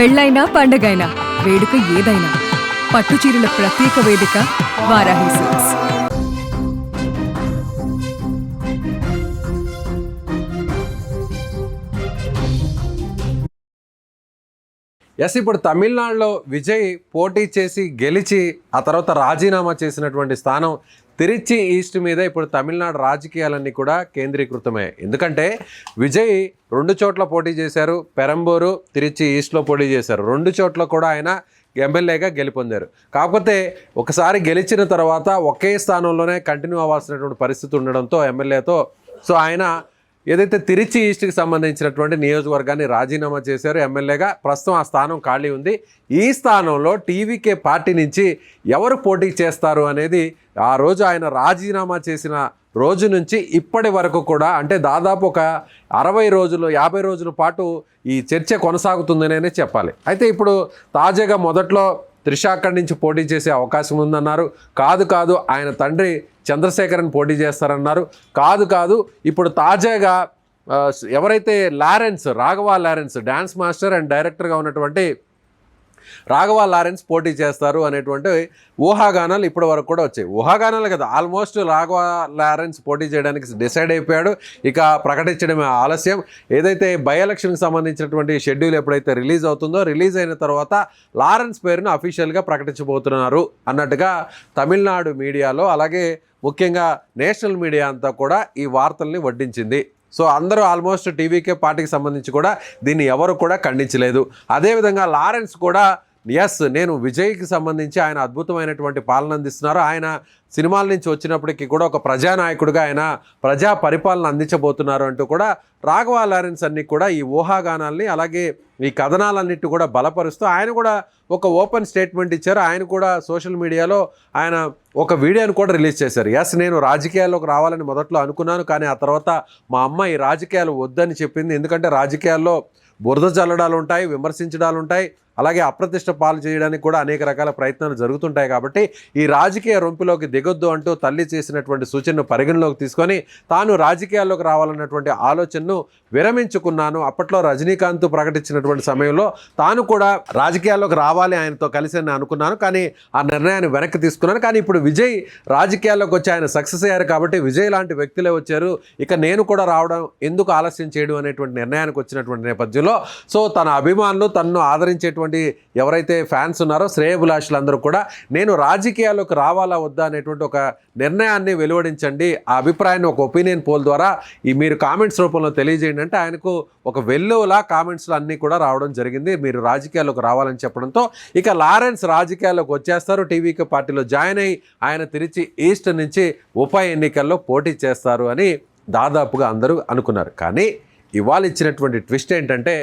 పెళ్ళైనా పండగైనా వేడుక ఏదైనా పట్టుచీరల ప్రత్యేక వేదిక వారాహి సిల్క్స్. ఇప్పుడు తమిళనాడులో విజయ్ పోటీ చేసి గెలిచి ఆ తర్వాత రాజీనామా చేసినటువంటి స్థానం తిరుచి ఈస్ట్ మీద ఇప్పుడు తమిళనాడు రాజకీయాలన్నీ కూడా కేంద్రీకృతమే. ఎందుకంటే విజయ్ 2 చోట్ల పోటీ చేశారు, పెరంబూరు, తిరుచి ఈస్ట్లో పోటీ చేశారు. 2 చోట్ల కూడా ఆయన ఎమ్మెల్యేగా గెలుపొందారు. కాకపోతే ఒకసారి గెలిచిన తర్వాత ఒకే స్థానంలోనే కంటిన్యూ అవ్వాల్సినటువంటి పరిస్థితి ఉండడంతో ఎమ్మెల్యేతో ఆయన ఏదైతే తిరుచి ఈస్ట్కి సంబంధించినటువంటి నియోజకవర్గాన్ని రాజీనామా చేశారు ఎమ్మెల్యేగా. ప్రస్తుతం ఆ స్థానం ఖాళీ ఉంది. ఈ స్థానంలో టీవీకే పార్టీ నుంచి ఎవరు పోటీ చేస్తారు అనేది ఆ రోజు ఆయన రాజీనామా చేసిన రోజు నుంచి ఇప్పటి వరకు కూడా, అంటే దాదాపు ఒక 60 రోజులు 50 రోజుల పాటు ఈ చర్చ కొనసాగుతుందనే చెప్పాలి. అయితే ఇప్పుడు తాజాగా మొదట్లో త్రిష అక్కడి నుంచి పోటీ చేసే అవకాశం ఉందన్నారు. కాదు ఆయన తండ్రి చంద్రశేఖరన్ పోటీ చేస్తారన్నారు. కాదు ఇప్పుడు తాజాగా ఎవరైతే Raghava Lawrence dance master and డైరెక్టర్గా ఉన్నటువంటి రాఘవ లారెన్స్ పోటీ చేస్తారు అనేటువంటి ఊహాగానాలు ఇప్పటి వరకు కూడా వచ్చాయి. ఊహాగానాలు కదా, ఆల్మోస్ట్ రాఘవ లారెన్స్ పోటీ చేయడానికి డిసైడ్ అయిపోయాడు. ఇక ప్రకటించడమే ఆలస్యం. ఏదైతే బై ఎలక్షన్కి సంబంధించినటువంటి షెడ్యూల్ ఎప్పుడైతే రిలీజ్ అవుతుందో, రిలీజ్ అయిన తర్వాత లారెన్స్ పేరును అఫీషియల్గా ప్రకటించబోతున్నారు అన్నట్టుగా తమిళనాడు మీడియాలో, అలాగే ముఖ్యంగా నేషనల్ మీడియా అంతా కూడా ఈ వార్తల్ని వడ్డించింది. సో అందరూ ఆల్మోస్ట్ టీవీకే పార్టీకి సంబంధించి కూడా దీన్ని ఎవరు కూడా ఖండించలేదు. అదేవిధంగా లారెన్స్ కూడా నేను విజయ్కి సంబంధించి ఆయన అద్భుతమైనటువంటి పాలన అందిస్తున్నారు, ఆయన సినిమాల నుంచి వచ్చినప్పటికీ కూడా ఒక ప్రజానాయకుడిగా ఆయన ప్రజా పరిపాలన అందించబోతున్నారు అంటూ కూడా రాఘవ లారెన్స్ అన్ని కూడా ఈ ఊహాగానాల్ని అలాగే ఈ కథనాలన్నిటి కూడా బలపరుస్తూ ఆయన కూడా ఒక ఓపెన్ స్టేట్మెంట్ ఇచ్చారు. ఆయన కూడా సోషల్ మీడియాలో ఆయన ఒక వీడియోని కూడా రిలీజ్ చేశారు. నేను రాజకీయాల్లోకి రావాలని మొదట్లో అనుకున్నాను, కానీ ఆ తర్వాత మా అమ్మ ఈ రాజకీయాలు వద్దని చెప్పింది. ఎందుకంటే రాజకీయాల్లో బురద చల్లడాలు ఉంటాయి, విమర్శించడాలు ఉంటాయి, అలాగే అప్రతిష్ట పాలు చేయడానికి కూడా అనేక రకాల ప్రయత్నాలు జరుగుతుంటాయి. కాబట్టి ఈ రాజకీయ రొంపిలోకి దిగొద్దు అంటూ తల్లి చేసినటువంటి సూచనను పరిగణలోకి తీసుకొని తాను రాజకీయాల్లోకి రావాలన్నటువంటి ఆలోచనను విరమించుకున్నాను. అప్పట్లో రజనీకాంత్ ప్రకటించినటువంటి సమయంలో తాను కూడా రాజకీయాల్లోకి రావాలి ఆయనతో కలిసి అని అనుకున్నాను, కానీ ఆ నిర్ణయాన్ని వెనక్కి తీసుకున్నాను. కానీ ఇప్పుడు విజయ్ రాజకీయాల్లోకి వచ్చి ఆయన సక్సెస్ అయ్యారు కాబట్టి విజయ్ లాంటి వ్యక్తులే వచ్చారు, ఇక నేను కూడా రావడం ఎందుకు ఆలస్యం చేయడం అనేటువంటి నిర్ణయానికి వచ్చినటువంటి నేపథ్యంలో తన అభిమానులు తనను ఆదరించేటువంటి ఎవరైతే ఫ్యాన్స్ ఉన్నారో శ్రేయభిలాషులందరూ కూడా నేను రాజకీయాల్లోకి రావాలా వద్దా అనేటువంటి ఒక నిర్ణయాన్ని వెలువడించండి, ఆ అభిప్రాయాన్ని ఒక ఒపీనియన్ పోల్ ద్వారా మీరు కామెంట్స్ రూపంలో తెలియజేయండి అంటే ఆయనకు ఒక వెల్లువలా కామెంట్స్లో అన్నీ కూడా రావడం జరిగింది. మీరు రాజకీయాల్లోకి రావాలని చెప్పడంతో ఇక లారెన్స్ రాజకీయాల్లోకి వచ్చేస్తారు. టీవీకే పార్టీలో జాయిన్ అయ్యి ఆయన తిరిచి ఈస్ట్ నుంచి ఉప ఎన్నికల్లో పోటీ చేస్తారు అని దాదాపుగా అందరూ అనుకున్నారు. కానీ ఇవాళ ఇచ్చినటువంటి ట్విస్ట్ ఏంటంటే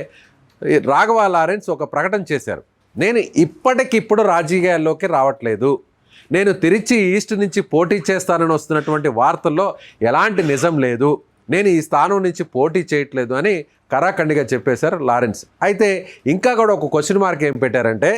రాఘవ లారెన్స్ ఒక ప్రకటన చేశారు. నేను ఇప్పటికిప్పుడు రాజకీయాల్లోకి రావట్లేదు, నేను తిరిచి ఈస్ట్ నుంచి పోటీ చేస్తానని వస్తున్నటువంటి వార్తల్లో ఎలాంటి నిజం లేదు, నేను ఈ స్థానం నుంచి పోటీ చేయట్లేదు అని కరాఖండిగా చెప్పేశారు లారెన్స్. అయితే ఇంకా కూడా ఒక క్వశ్చన్ మార్క్ ఏం పెట్టారంటే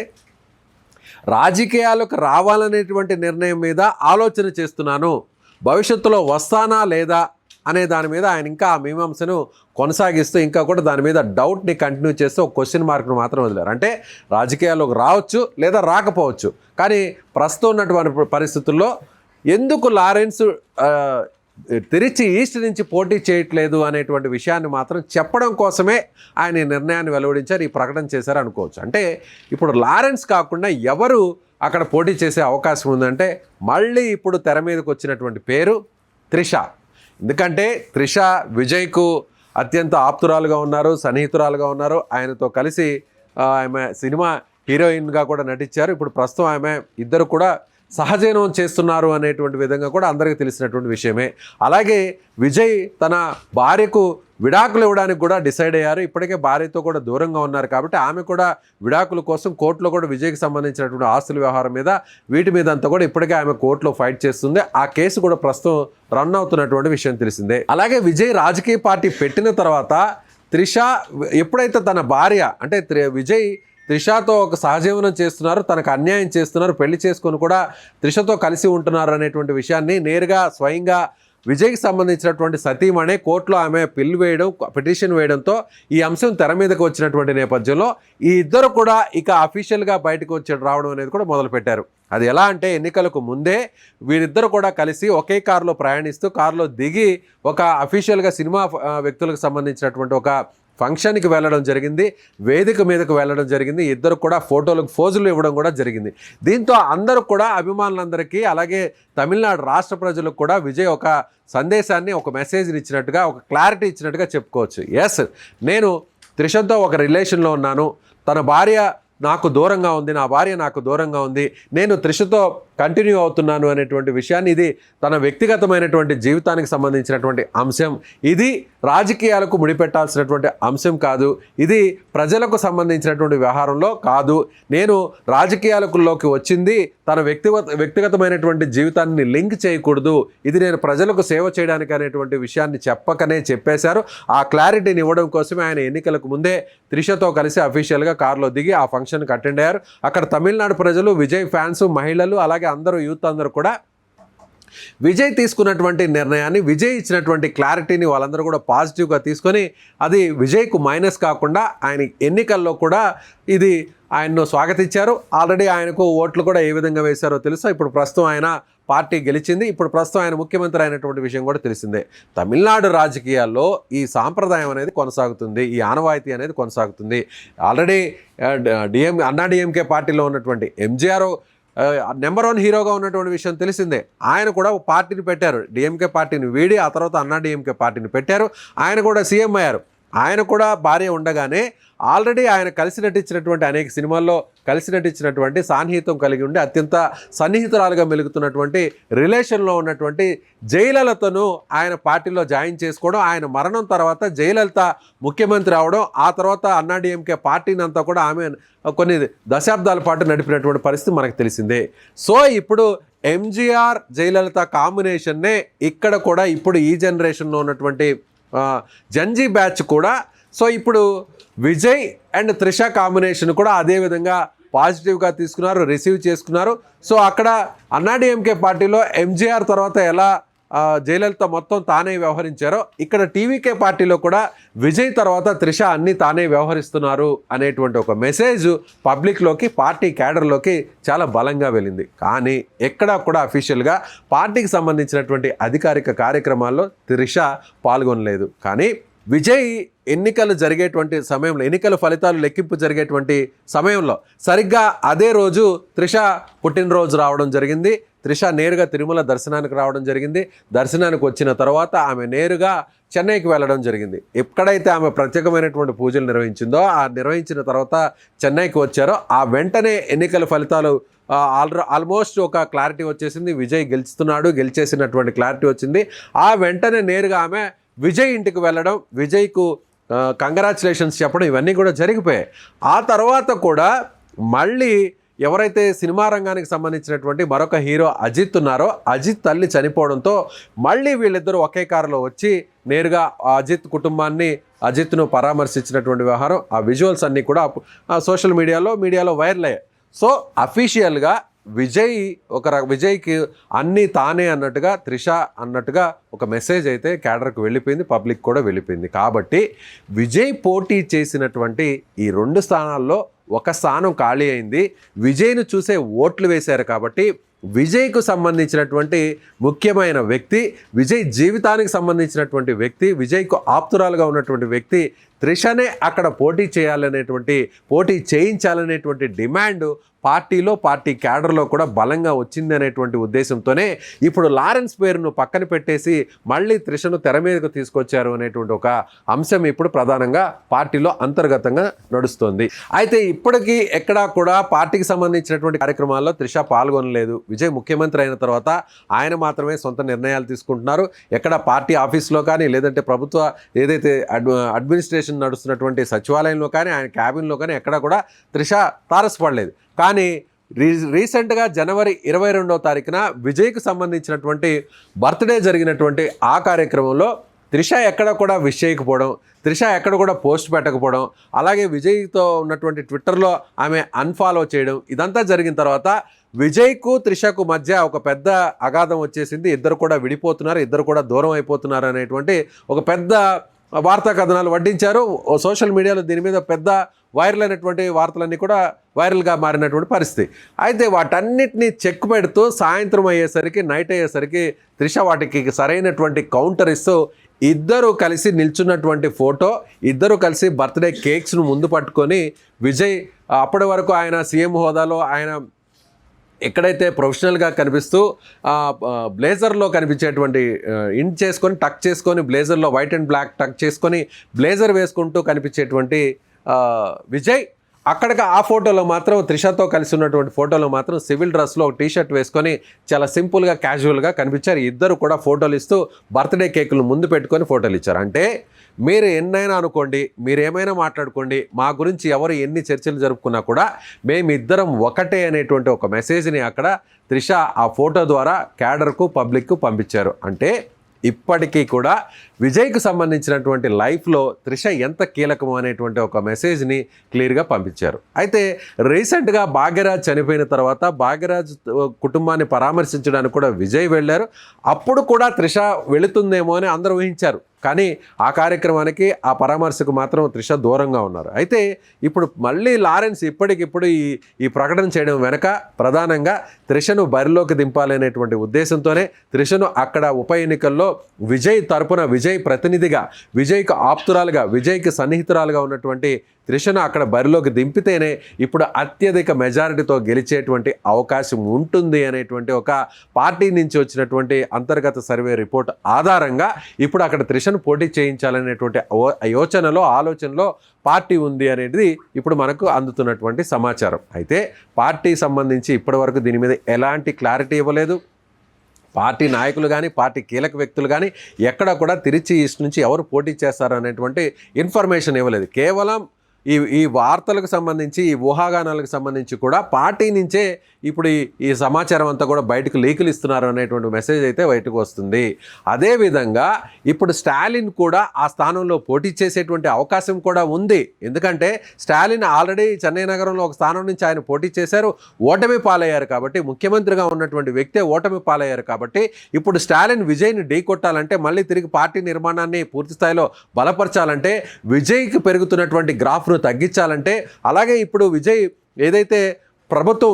రాజకీయాలకు రావాలనేటువంటి నిర్ణయం మీద ఆలోచన చేస్తున్నాను, భవిష్యత్తులో వస్తానా లేదా అనే దాని మీద ఆయన ఇంకా ఆ మీమాంసను కొనసాగిస్తూ ఇంకా కూడా దాని మీద డౌట్ని కంటిన్యూ చేస్తూ ఒక క్వశ్చన్ మార్క్ను మాత్రం వదిలేరు. అంటే రాజకీయాల్లోకి రావచ్చు లేదా రాకపోవచ్చు, కానీ ప్రస్తుతం ఉన్నటువంటి పరిస్థితుల్లో ఎందుకు లారెన్స్ తిరిచి ఈస్ట్ నుంచి పోటీ చేయట్లేదు అనేటువంటి విషయాన్ని మాత్రం చెప్పడం కోసమే ఆయన ఈ నిర్ణయాన్ని వెలువడించారు, ఈ ప్రకటన చేశారు అనుకోవచ్చు. అంటే ఇప్పుడు లారెన్స్ కాకుండా ఎవరు అక్కడ పోటీ చేసే అవకాశం ఉందంటే మళ్ళీ ఇప్పుడు తెర మీదకి వచ్చినటువంటి పేరు త్రిష. ఎందుకంటే త్రిష విజయ్కు అత్యంత ఆప్తురాలుగా ఉన్నారు, సన్నిహితురాలుగా ఉన్నారు, ఆయనతో కలిసి ఆమె సినిమా హీరోయిన్గా కూడా నటించారు. ఇప్పుడు ప్రస్తుతం ఆమె ఇద్దరు కూడా సహజీవనం చేస్తున్నారు అనేటువంటి విధంగా కూడా అందరికీ తెలిసినటువంటి విషయమే. అలాగే విజయ్ తన భార్యకు విడాకులు ఇవ్వడానికి కూడా డిసైడ్ అయ్యారు. ఇప్పటికే భార్యతో కూడా దూరంగా ఉన్నారు కాబట్టి ఆమె కూడా విడాకుల కోసం కోర్టులో కూడా విజయ్కి సంబంధించినటువంటి ఆస్తుల వ్యవహారం మీద వీటి మీద అంతా కూడా ఇప్పటికే ఆమె కోర్టులో ఫైట్ చేస్తుంది. ఆ కేసు కూడా ప్రస్తుతం రన్ అవుతున్నటువంటి విషయం తెలిసిందే. అలాగే విజయ్ రాజకీయ పార్టీ పెట్టిన తర్వాత త్రిష ఎప్పుడైతే తన భార్య అంటే విజయ్ త్రిషతో ఒక సహజీవనం చేస్తున్నారు, తనకు అన్యాయం చేస్తున్నారు, పెళ్లి చేసుకొని కూడా త్రిషతో కలిసి ఉంటున్నారు అనేటువంటి విషయాన్ని నేరుగా స్వయంగా విజయ్కి సంబంధించినటువంటి సతీమణి కోర్టులో ఆమె పిటిషన్ వేయడంతో ఈ అంశం తెర మీదకి వచ్చినటువంటి నేపథ్యంలో ఈ ఇద్దరు కూడా ఇక అఫీషియల్గా బయటకు వచ్చి రావడం అనేది కూడా మొదలుపెట్టారు. అది ఎలా అంటే ఎన్నికలకు ముందే వీరిద్దరు కూడా కలిసి ఒకే కారులో ప్రయాణిస్తూ కారులో దిగి ఒక అఫీషియల్గా సినిమా వ్యక్తులకు సంబంధించినటువంటి ఒక ఫంక్షన్కి వెళ్ళడం జరిగింది, వేదిక మీదకు వెళ్ళడం జరిగింది. ఇద్దరు కూడా ఫోటోలకు ఫోజులు ఇవ్వడం కూడా జరిగింది. దీంతో అందరూ కూడా అభిమానులందరికీ అలాగే తమిళనాడు రాష్ట్ర ప్రజలకు కూడా విజయ్ ఒక సందేశాన్ని ఒక మెసేజ్ని ఇచ్చినట్టుగా ఒక క్లారిటీ ఇచ్చినట్టుగా చెప్పుకోవచ్చు. ఎస్, నేను త్రిషతో ఒక రిలేషన్లో ఉన్నాను, తన భార్య నాకు దూరంగా ఉంది, నా భార్య నాకు దూరంగా ఉంది, నేను త్రిషతో కంటిన్యూ అవుతున్నాను అనేటువంటి విషయాన్ని, ఇది తన వ్యక్తిగతమైనటువంటి జీవితానికి సంబంధించినటువంటి అంశం, ఇది రాజకీయాలకు ముడిపెట్టాల్సినటువంటి అంశం కాదు, ఇది ప్రజలకు సంబంధించినటువంటి వ్యవహారంలో కాదు, నేను రాజకీయాలలోకి వచ్చింది తన వ్యక్తిగతమైనటువంటి జీవితాన్ని లింక్ చేయకూడదు, ఇది నేను ప్రజలకు సేవ చేయడానికి అనేటువంటి విషయాన్ని చెప్పేశారు. ఆ క్లారిటీని ఇవ్వడం కోసమే ఆయన ఎన్నికలకు ముందే త్రిషతో కలిసి అఫీషియల్గా కారులో దిగి ఆ ఫంక్షన్కి అటెండ్ అయ్యారు. అక్కడ తమిళనాడు ప్రజలు, విజయ్ ఫ్యాన్స్, మహిళలు అలాగే అందరూ యూత్ అందరూ కూడా విజయ్ తీసుకున్నటువంటి నిర్ణయాన్ని, విజయ్ ఇచ్చినటువంటి క్లారిటీని వాళ్ళందరూ కూడా పాజిటివ్గా తీసుకొని అది విజయ్కు మైనస్ కాకుండా ఆయన ఎన్నికల్లో కూడా ఇది ఆయన్ను స్వాగతించారు. ఆల్రెడీ ఆయనకు ఓట్లు కూడా ఏ విధంగా వేశారో తెలుసా. ఇప్పుడు ప్రస్తుతం ఆయన పార్టీ గెలిచింది, ఇప్పుడు ప్రస్తుతం ఆయన ముఖ్యమంత్రి అయినటువంటి విషయం కూడా తెలిసిందే. తమిళనాడు రాజకీయాల్లో ఈ సాంప్రదాయం అనేది కొనసాగుతుంది, ఈ ఆనవాయితీ అనేది కొనసాగుతుంది. ఆల్రెడీ అన్నాడీఎంకే పార్టీలో ఉన్నటువంటి ఎంజీఆర్ నెంబర్ 1 హీరోగా ఉన్నటువంటి విషయం తెలిసిందే. ఆయన కూడా పార్టీని పెట్టారు, డిఎంకే పార్టీని వీడి ఆ తర్వాత అన్నాడీఎంకే పార్టీని పెట్టారు. ఆయన కూడా సీఎం అయ్యారు. ఆయన కూడా భార్య ఉండగానే ఆల్రెడీ ఆయన కలిసి నటించినటువంటి అనేక సినిమాల్లో కలిసి నటించినటువంటి సాన్నిహిత్యం కలిగి ఉండి అత్యంత సన్నిహితురాలుగా మెలుగుతున్నటువంటి రిలేషన్లో ఉన్నటువంటి జయలలితను ఆయన పార్టీలో జాయిన్ చేసుకోవడం, ఆయన మరణం తర్వాత జయలలిత ముఖ్యమంత్రి అవడం, ఆ తర్వాత అన్నాడీఎంకే పార్టీని అంతా కూడా ఆమె కొన్ని దశాబ్దాల పాటు నడిపినటువంటి పరిస్థితి మనకు తెలిసిందే. సో ఇప్పుడు ఎంజీఆర్ జయలలిత కాంబినేషన్నే ఇక్కడ కూడా ఇప్పుడు ఈ జనరేషన్లో ఉన్నటువంటి జంజీ బ్యాచ్ కూడా, సో ఇప్పుడు విజయ్ అండ్ త్రిష కాంబినేషన్ కూడా అదేవిధంగా పాజిటివ్గా తీసుకున్నారు, రిసీవ్ చేసుకున్నారు. సో అక్కడ అన్నాడీఎంకే పార్టీలో ఎంజీఆర్ తర్వాత ఎలా జయలలిత మొత్తం తానే వ్యవహరించారో, ఇక్కడ టీవీకే పార్టీలో కూడా విజయ్ తర్వాత త్రిష అన్నీ తానే వ్యవహరిస్తున్నారు అనేటువంటి ఒక మెసేజ్ పబ్లిక్లోకి, పార్టీ క్యాడర్లోకి చాలా బలంగా వెళ్ళింది. కానీ ఎక్కడా కూడా అఫీషియల్గా పార్టీకి సంబంధించినటువంటి అధికారిక కార్యక్రమాల్లో త్రిష పాల్గొనలేదు. కానీ విజయ్ ఎన్నికలు జరిగేటువంటి సమయంలో, ఎన్నికల ఫలితాలు లెక్కింపు జరిగేటువంటి సమయంలో సరిగ్గా అదే రోజు త్రిష పుట్టినరోజు రావడం జరిగింది. త్రిష నేరుగా తిరుమల దర్శనానికి రావడం జరిగింది. దర్శనానికి వచ్చిన తర్వాత ఆమె నేరుగా చెన్నైకి వెళ్ళడం జరిగింది. ఎక్కడైతే ఆమె ప్రత్యేకమైనటువంటి పూజలు నిర్వహించిందో, ఆ నిర్వహించిన తర్వాత చెన్నైకి వచ్చారో ఆ వెంటనే ఎన్నికల ఫలితాలు ఆల్మోస్ట్ ఒక క్లారిటీ వచ్చేసింది. విజయ్ గెలిచేసినటువంటి క్లారిటీ వచ్చింది. ఆ వెంటనే నేరుగా ఆమె విజయ్ ఇంటికి వెళ్ళడం, విజయ్కు కంగ్రాచులేషన్స్ చెప్పడం, ఇవన్నీ కూడా జరిగిపోయాయి. ఆ తర్వాత కూడా మళ్ళీ ఎవరైతే సినిమా రంగానికి సంబంధించినటువంటి మరొక హీరో అజిత్ ఉన్నారో, అజిత్ తల్లి చనిపోవడంతో మళ్ళీ వీళ్ళిద్దరూ ఒకే కారులో వచ్చి నేరుగా అజిత్ కుటుంబాన్ని, అజిత్ను పరామర్శించినటువంటి వ్యవహారం, ఆ విజువల్స్ అన్నీ కూడా సోషల్ మీడియాలో వైరల్ అయ్యాయి. సో అఫీషియల్గా విజయ్కి అన్నీ తానే అన్నట్టుగా, త్రిష అన్నట్టుగా ఒక మెసేజ్ అయితే క్యాడర్కు వెళ్ళిపోయింది, పబ్లిక్ కూడా వెళ్ళిపోయింది. కాబట్టి విజయ్ పోటీ చేసినటువంటి ఈ 2 స్థానాల్లో ఒక స్థానం ఖాళీ అయింది. విజయ్ను చూసే ఓట్లు వేశారు. కాబట్టి విజయ్కు సంబంధించినటువంటి ముఖ్యమైన వ్యక్తి, విజయ్ జీవితానికి సంబంధించినటువంటి వ్యక్తి, విజయ్కు ఆప్తురాలుగా ఉన్నటువంటి వ్యక్తి త్రిషనే అక్కడ పోటీ చేయించాలనేటువంటి డిమాండ్ పార్టీలో, పార్టీ క్యాడర్లో కూడా బలంగా వచ్చింది అనేటువంటి ఉద్దేశంతోనే ఇప్పుడు లారెన్స్ పేరును పక్కన పెట్టేసి మళ్ళీ త్రిషను తెర మీదకు తీసుకొచ్చారు అనేటువంటి ఒక అంశం ఇప్పుడు ప్రధానంగా పార్టీలో అంతర్గతంగా నడుస్తుంది. అయితే ఇప్పటికీ ఎక్కడా కూడా పార్టీకి సంబంధించినటువంటి కార్యక్రమాల్లో త్రిష పాల్గొనలేదు. విజయ్ ముఖ్యమంత్రి అయిన తర్వాత ఆయన మాత్రమే సొంత నిర్ణయాలు తీసుకుంటున్నారు. ఎక్కడ పార్టీ ఆఫీస్లో కానీ, లేదంటే ప్రభుత్వ ఏదైతే అడ్మినిస్ట్రేషన్ నడుస్తున్నటువంటి సచివాలయంలో కానీ, ఆయన క్యాబిన్లో కానీ ఎక్కడా కూడా త్రిష తారసపడలేదు. కానీ రీసెంట్గా జనవరి 22వ తారీఖున విజయ్కి సంబంధించినటువంటి బర్త్డే జరిగినటువంటి ఆ కార్యక్రమంలో త్రిష ఎక్కడ కూడా విష్ చేయకపోవడం, త్రిష ఎక్కడ కూడా పోస్ట్ పెట్టకపోవడం, అలాగే విజయ్తో ఉన్నటువంటి ట్విట్టర్లో ఆమె అన్ఫాలో చేయడం, ఇదంతా జరిగిన తర్వాత విజయ్కు త్రిషకు మధ్య ఒక పెద్ద అగాధం వచ్చేసింది. ఇద్దరు కూడా విడిపోతున్నారు, ఇద్దరు కూడా దూరం అయిపోతున్నారు అనేటువంటి ఒక పెద్ద వార్తా కథనాలు వడ్డించారు. సోషల్ మీడియాలో దీని మీద పెద్ద వైరల్ అయినటువంటి వార్తలన్నీ కూడా వైరల్గా మారినటువంటి పరిస్థితి. అయితే వాటన్నిటిని చెక్ పెడుతూ సాయంత్రం అయ్యేసరికి, నైట్ అయ్యేసరికి త్రిష వాటికి సరైనటువంటి కౌంటర్ ఇస్తూ ఇద్దరు కలిసి నిల్చున్నటువంటి ఫోటో, ఇద్దరు కలిసి బర్త్డే కేక్స్ను ముందు పట్టుకొని విజయ్ అప్పటి వరకు ఆయన సీఎం హోదాలో ఆయన ఎక్కడైతే ప్రొఫెషనల్గా కనిపిస్తూ బ్లేజర్లో కనిపించేటువంటి ఇన్ చేసుకొని టక్ చేసుకొని బ్లేజర్లో వైట్ అండ్ బ్లాక్ టక్ చేసుకొని బ్లేజర్ వేసుకుంటూ కనిపించేటువంటి విజయ్ అక్కడికి ఆ ఫోటోలో మాత్రం త్రిషతో కలిసి ఉన్నటువంటి ఫోటోలో మాత్రం సివిల్ డ్రెస్లో ఒక టీషర్ట్ వేసుకొని చాలా సింపుల్గా క్యాజువల్గా కనిపించారు. ఇద్దరు కూడా ఫోటోలు ఇస్తూ బర్త్డే కేకులు ముందు పెట్టుకొని ఫోటోలు ఇచ్చారు. అంటే మీరు ఎన్నైనా అనుకోండి, మీరు ఏమైనా మాట్లాడుకోండి, మా గురించి ఎవరు ఎన్ని చర్చలు జరుపుకున్నా కూడా మేమిద్దరం ఒకటే అనేటువంటి ఒక మెసేజ్ని అక్కడ త్రిష ఆ ఫోటో ద్వారా క్యాడర్కు పబ్లిక్కు పంపించారు. అంటే ఇప్పటికీ కూడా విజయ్కు సంబంధించినటువంటి లైఫ్లో త్రిష ఎంత కీలకము అనేటువంటి ఒక మెసేజ్ని క్లియర్గా పంపించారు. అయితే రీసెంట్గా భాగ్యరాజ్ చనిపోయిన తర్వాత భాగ్యరాజ్ కుటుంబాన్ని పరామర్శించడానికి కూడా విజయ్ వెళ్ళారు. అప్పుడు కూడా త్రిష వెళుతుందేమో అని అందరూ ఊహించారు. కానీ ఆ కార్యక్రమానికి ఆ పరామర్శకు మాత్రం త్రిష దూరంగా ఉన్నారు. అయితే ఇప్పుడు మళ్ళీ లారెన్స్ ఇప్పటికిప్పుడు ఈ ప్రకటన చేయడం వెనక ప్రధానంగా త్రిషను బరిలోకి దింపాలనేటువంటి ఉద్దేశంతోనే త్రిషను అక్కడ ఉప ఎన్నికల్లో విజయ్ తరపున, విజయ్ ప్రతినిధిగా, విజయ్కి ఆప్తురాలుగా, విజయ్కి సన్నిహితురాలుగా ఉన్నటువంటి త్రిషను అక్కడ బరిలోకి దింపితేనే ఇప్పుడు అత్యధిక మెజారిటీతో గెలిచేటువంటి అవకాశం ఉంటుంది అనేటువంటి ఒక పార్టీ నుంచి వచ్చినటువంటి అంతర్గత సర్వే రిపోర్ట్ ఆధారంగా ఇప్పుడు అక్కడ త్రిషను పోటీ చేయించాలనేటువంటి యోచనలో, ఆలోచనలో పార్టీ ఉంది అనేది ఇప్పుడు మనకు అందుతున్నటువంటి సమాచారం. అయితే పార్టీ సంబంధించి ఇప్పటివరకు దీని మీద ఎలాంటి క్లారిటీ ఇవ్వలేదు. పార్టీ నాయకులు కానీ, పార్టీ కీలక వ్యక్తులు కానీ ఎక్కడ కూడా తిరిచి ఈస్ట్ నుంచి ఎవరు పోటీ చేస్తారు అనేటువంటి ఇన్ఫర్మేషన్ ఇవ్వలేదు. కేవలం ఈ వార్తలకు సంబంధించి, ఈ ఊహాగానాలకు సంబంధించి కూడా పార్టీ నుంచే ఇప్పుడు ఈ సమాచారం అంతా కూడా బయటకు లీకులు ఇస్తున్నారు అనేటువంటి మెసేజ్ అయితే బయటకు వస్తుంది. అదేవిధంగా ఇప్పుడు స్టాలిన్ కూడా ఆ స్థానంలో పోటీ చేసేటువంటి అవకాశం కూడా ఉంది. ఎందుకంటే స్టాలిన్ ఆల్రెడీ చెన్నై నగరంలో ఒక స్థానం నుంచి ఆయన పోటీ చేశారు, ఓటమి పాలయ్యారు. కాబట్టి ముఖ్యమంత్రిగా ఉన్నటువంటి వ్యక్తే ఓటమి పాలయ్యారు. కాబట్టి ఇప్పుడు స్టాలిన్ విజయ్ని ఢీకొట్టాలంటే, మళ్ళీ తిరిగి పార్టీ నిర్మాణాన్ని పూర్తి స్థాయిలో బలపరచాలంటే, విజయ్కి పెరుగుతున్నటువంటి గ్రాఫ్ను తగ్గించాలంటే, అలాగే ఇప్పుడు విజయ్ ఏదైతే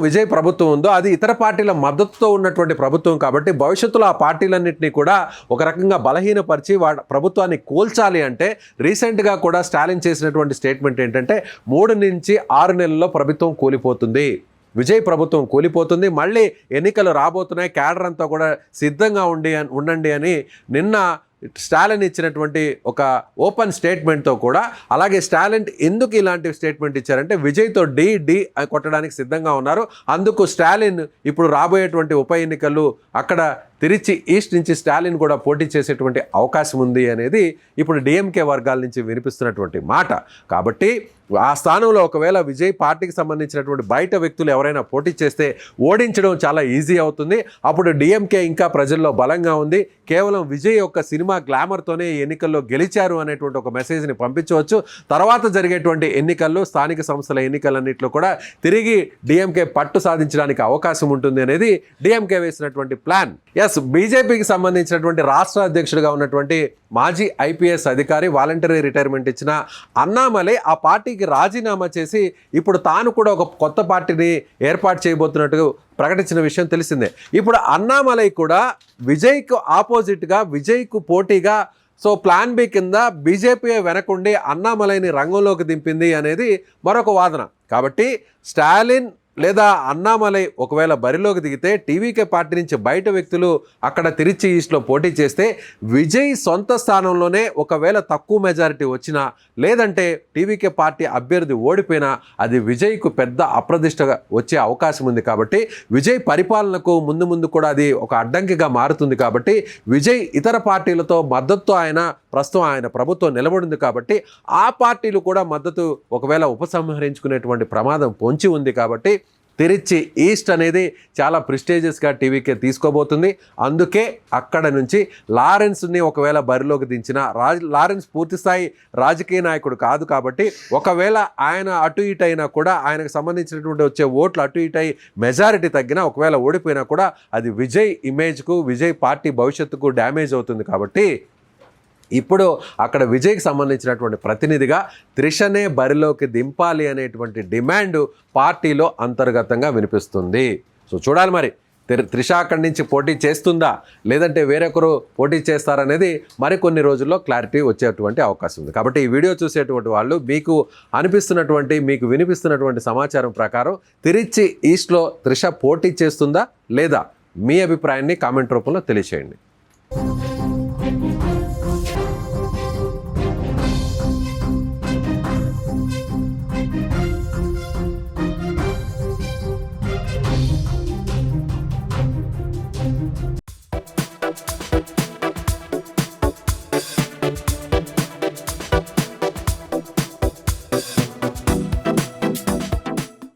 విజయ్ ప్రభుత్వం ఉందో అది ఇతర పార్టీల మద్దతుతో ఉన్నటువంటి ప్రభుత్వం. కాబట్టి భవిష్యత్తులో ఆ పార్టీలన్నింటినీ కూడా ఒక రకంగా బలహీనపరిచి ప్రభుత్వాన్ని కూల్చాలి అంటే, రీసెంట్గా కూడా స్టాలిన్ చేసినటువంటి స్టేట్మెంట్ ఏంటంటే 3 నుంచి 6 నెలల్లో ప్రభుత్వం కూలిపోతుంది, విజయ్ ప్రభుత్వం కూలిపోతుంది, మళ్ళీ ఎన్నికలు రాబోతున్నాయి, క్యాడర్ అంతా కూడా సిద్ధంగా ఉండండి అని నిన్న స్టాలిన్ ఇచ్చినటువంటి ఒక ఓపెన్ స్టేట్మెంట్తో కూడా, అలాగే స్టాలిన్ ఎందుకు ఇలాంటి స్టేట్మెంట్ ఇచ్చారంటే విజయ్తో డి కొట్టడానికి సిద్ధంగా ఉన్నారు. అందుకు స్టాలిన్ ఇప్పుడు రాబోయేటువంటి ఉప ఎన్నికలు అక్కడ తిరిచి ఈస్ట్ నుంచి స్టాలిన్ కూడా పోటీ చేసేటువంటి అవకాశం ఉంది అనేది ఇప్పుడు డిఎంకే వర్గాల నుంచి వినిపిస్తున్నటువంటి మాట. కాబట్టి ఆ స్థానంలో ఒకవేళ విజయ్ పార్టీకి సంబంధించినటువంటి బయట వ్యక్తులు ఎవరైనా పోటీ చేస్తే ఓడించడం చాలా ఈజీ అవుతుంది. అప్పుడు డిఎంకే ఇంకా ప్రజల్లో బలంగా ఉంది. కేవలం విజయ్ యొక్క సినిమా గ్లామర్తోనే ఎన్నికల్లో గెలిచారు అనేటువంటి ఒక మెసేజ్ని పంపించవచ్చు. తర్వాత జరిగేటువంటి ఎన్నికల్లో, స్థానిక సంస్థల ఎన్నికలన్నింటిలో కూడా తిరిగి డిఎంకే పట్టు సాధించడానికి అవకాశం ఉంటుంది అనేది డిఎంకే వేసినటువంటి ప్లాన్. బీజేపీకి సంబంధించినటువంటి రాష్ట్ర అధ్యక్షుడిగా ఉన్నటువంటి మాజీ ఐపీఎస్ అధికారి, వాలంటరీ రిటైర్మెంట్ ఇచ్చిన అన్నామలై ఆ పార్టీకి రాజీనామా చేసి ఇప్పుడు తాను కూడా ఒక కొత్త పార్టీని ఏర్పాటు చేయబోతున్నట్టు ప్రకటించిన విషయం తెలిసిందే. ఇప్పుడు అన్నామలై కూడా విజయ్కు ఆపోజిట్గా, విజయ్కు పోటీగా ప్లాన్ బి కింద బీజేపీ వెనకుండి అన్నామలైని రంగంలోకి దింపింది అనేది మరొక వాదన. కాబట్టి స్టాలిన్ లేదా అన్నామలై ఒకవేళ బరిలోకి దిగితే టీవీకే పార్టీ నుంచి బయట వ్యక్తులు అక్కడ తిరిచి ఈస్ట్లో పోటీ చేస్తే విజయ్ సొంత స్థానంలోనే ఒకవేళ తక్కువ మెజారిటీ వచ్చినా, లేదంటే టీవీకే పార్టీ అభ్యర్థి ఓడిపోయినా అది విజయ్కు పెద్ద అప్రదిష్టగా వచ్చే అవకాశం ఉంది. కాబట్టి విజయ్ పరిపాలనకు ముందు కూడా అది ఒక అడ్డంకిగా మారుతుంది. కాబట్టి విజయ్ ఇతర పార్టీలతో మద్దతు ప్రస్తుతం ఆయన ప్రభుత్వం నిలబడింది. కాబట్టి ఆ పార్టీలు కూడా మద్దతు ఒకవేళ ఉపసంహరించుకునేటువంటి ప్రమాదం పొంచి ఉంది. కాబట్టి తిరిచి ఈస్ట్ అనేది చాలా ప్రిస్టేజియస్గా టీవీకే తీసుకోబోతుంది. అందుకే అక్కడ నుంచి లారెన్స్ని ఒకవేళ బరిలోకి దించిన లారెన్స్ పూర్తిస్థాయి రాజకీయ నాయకుడు కాదు కాబట్టి ఒకవేళ ఆయన అటు ఇటు అయినా కూడా ఆయనకు సంబంధించినటువంటి వచ్చే ఓట్లు అటు ఇటు అయి మెజారిటీ తగ్గినా ఒకవేళ ఓడిపోయినా కూడా అది విజయ్ ఇమేజ్కు విజయ్ పార్టీ భవిష్యత్తుకు డ్యామేజ్ అవుతుంది. కాబట్టి ఇప్పుడు అక్కడ విజయ్కి సంబంధించినటువంటి ప్రతినిధిగా త్రిషనే బరిలోకి దింపాలి అనేటువంటి డిమాండ్ పార్టీలో అంతర్గతంగా వినిపిస్తుంది. సో చూడాలి మరి త్రిష అక్కడి నుంచి పోటీ చేస్తుందా లేదంటే వేరొకరు పోటీ చేస్తారనేది మరికొన్ని రోజుల్లో క్లారిటీ వచ్చేటువంటి అవకాశం ఉంది. కాబట్టి ఈ వీడియో చూసేటువంటి వాళ్ళు మీకు అనిపిస్తున్నటువంటి మీకు వినిపిస్తున్నటువంటి సమాచారం ప్రకారం తిరిచి ఈస్ట్లో త్రిష పోటీ చేస్తుందా లేదా మీ అభిప్రాయాన్ని కామెంట్ రూపంలో తెలియచేయండి.